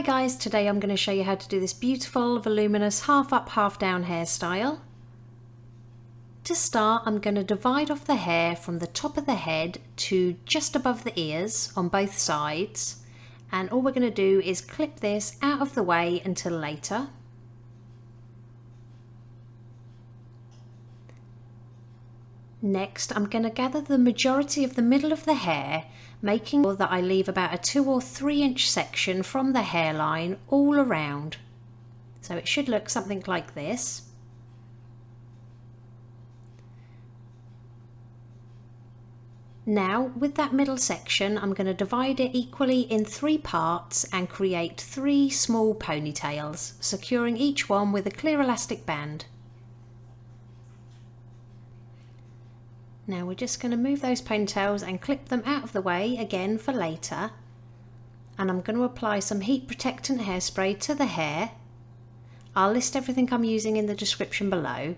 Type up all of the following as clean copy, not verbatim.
Hi guys, today I'm going to show you how to do this beautiful voluminous half up half down hairstyle. To start, I'm going to divide off the hair from the top of the head to just above the ears on both sides, and all we're going to do is clip this out of the way until later. Next, I'm going to gather the majority of the middle of the hair, making sure that I leave about a 2 or 3 inch section from the hairline all around. So it should look something like this. Now, with that middle section, I'm going to divide it equally in 3 parts and create 3 small ponytails, securing each one with a clear elastic band. Now we're just going to move those ponytails and clip them out of the way again for later. And I'm going to apply some heat protectant hairspray to the hair. I'll list everything I'm using in the description below.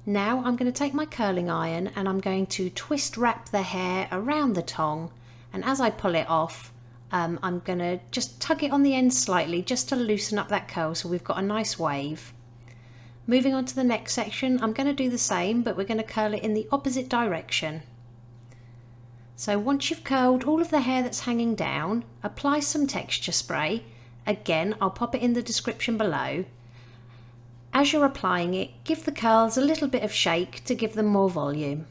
Now I'm going to take my curling iron and I'm going to twist wrap the hair around the tong, and as I pull it off I'm going to just tug it on the end slightly just to loosen up that curl so we've got a nice wave. Moving on to the next section, I'm going to do the same, but we're going to curl it in the opposite direction. So once you've curled all of the hair that's hanging down, apply some texture spray. Again, I'll pop it in the description below. As you're applying it, give the curls a little bit of shake to give them more volume.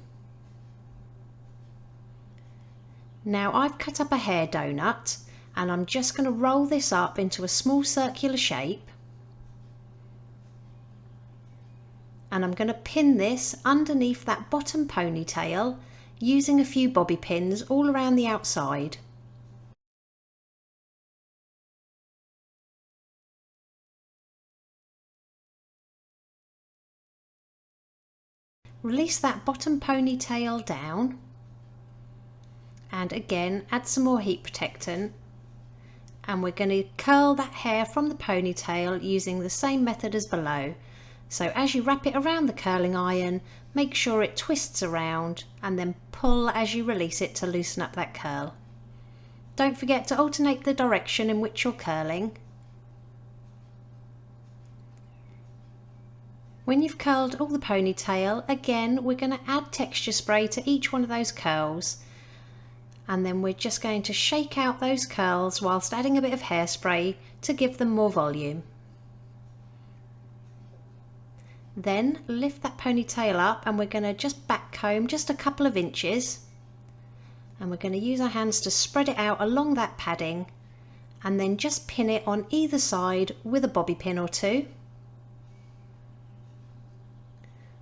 Now I've cut up a hair donut and I'm just going to roll this up into a small circular shape. And I'm going to pin this underneath that bottom ponytail using a few bobby pins all around the outside. Release that bottom ponytail down and again add some more heat protectant, and we're going to curl that hair from the ponytail using the same method as below. So as you wrap it around the curling iron, make sure it twists around and then pull as you release it to loosen up that curl. Don't forget to alternate the direction in which you're curling. When you've curled all the ponytail, again we're going to add texture spray to each one of those curls, and then we're just going to shake out those curls whilst adding a bit of hairspray to give them more volume. Then lift that ponytail up and we're going to just back comb just a couple of inches, and we're going to use our hands to spread it out along that padding and then just pin it on either side with a bobby pin or 2.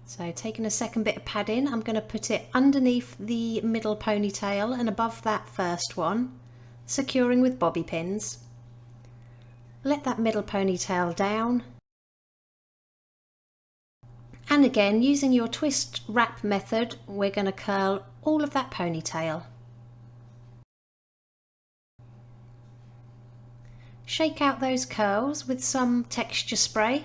So taking a second bit of padding, I'm going to put it underneath the middle ponytail and above that first one, securing with bobby pins. Let that middle ponytail down. And again, using your twist wrap method, we're going to curl all of that ponytail. Shake out those curls with some texture spray.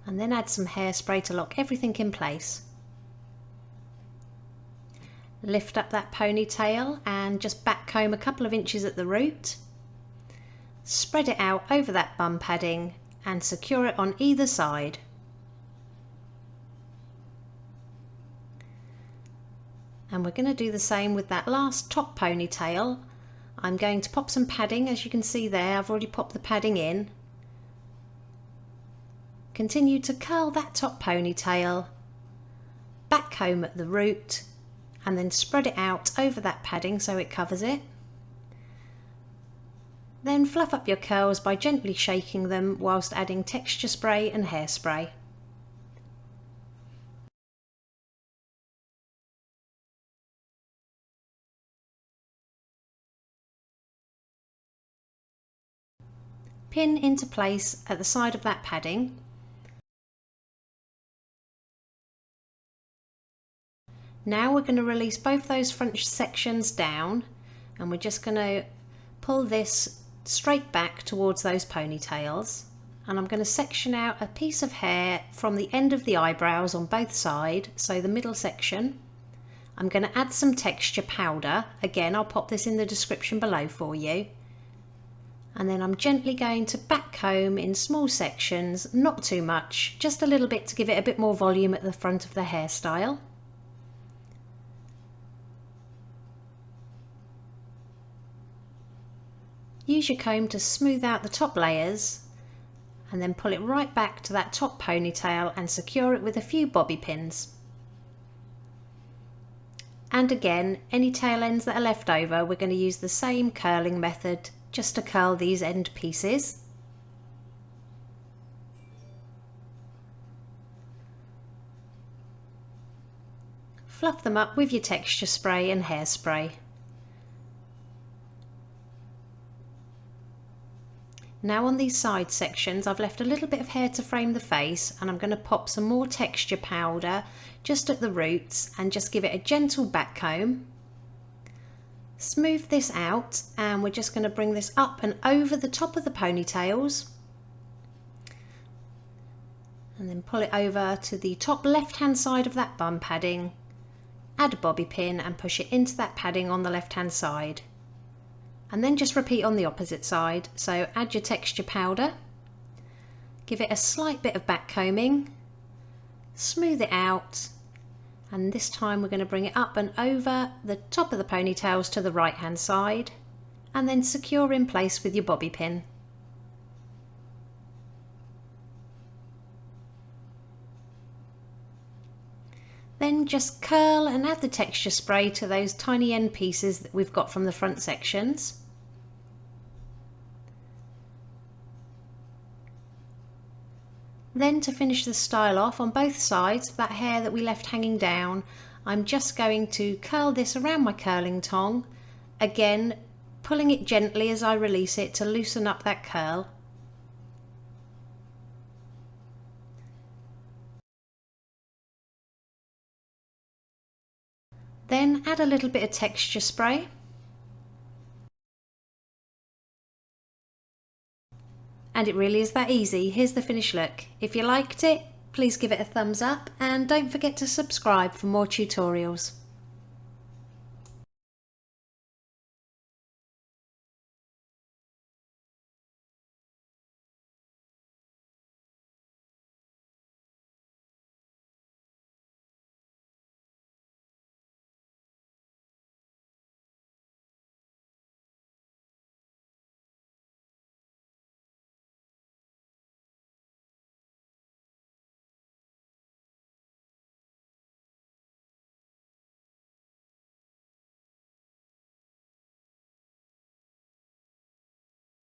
And then add some hairspray to lock everything in place. Lift up that ponytail and just back comb a couple of inches at the root. Spread it out over that bum padding and secure it on either side. And we're going to do the same with that last top ponytail. I'm going to pop some padding, as you can see there, I've already popped the padding in. Continue to curl that top ponytail, back comb at the root, and then spread it out over that padding so it covers it. Then fluff up your curls by gently shaking them whilst adding texture spray and hairspray. Pin into place at the side of that padding. Now we're going to release both those front sections down, and we're just going to pull this straight back towards those ponytails, and I'm going to section out a piece of hair from the end of the eyebrows on both sides, so the middle section. I'm going to add some texture powder. Again, I'll pop this in the description below for you. And then I'm gently going to back comb in small sections, not too much, just a little bit to give it a bit more volume at the front of the hairstyle. Use your comb to smooth out the top layers and then pull it right back to that top ponytail and secure it with a few bobby pins. And again, any tail ends that are left over, we're going to use the same curling method just to curl these end pieces. Fluff them up with your texture spray and hairspray. Now on these side sections I've left a little bit of hair to frame the face, and I'm going to pop some more texture powder just at the roots and just give it a gentle back comb. Smooth this out, and we're just going to bring this up and over the top of the ponytails and then pull it over to the top left hand side of that bun padding, add a bobby pin and push it into that padding on the left hand side. And then just repeat on the opposite side. So add your texture powder, give it a slight bit of back combing, smooth it out, and this time we're going to bring it up and over the top of the ponytails to the right hand side and then secure in place with your bobby pin. Then just curl and add the texture spray to those tiny end pieces that we've got from the front sections. Then to finish the style off on both sides of that hair that we left hanging down, I'm just going to curl this around my curling tong, again pulling it gently as I release it to loosen up that curl. Then add a little bit of texture spray. And it really is that easy. Here's the finished look. If you liked it, please give it a thumbs up and don't forget to subscribe for more tutorials.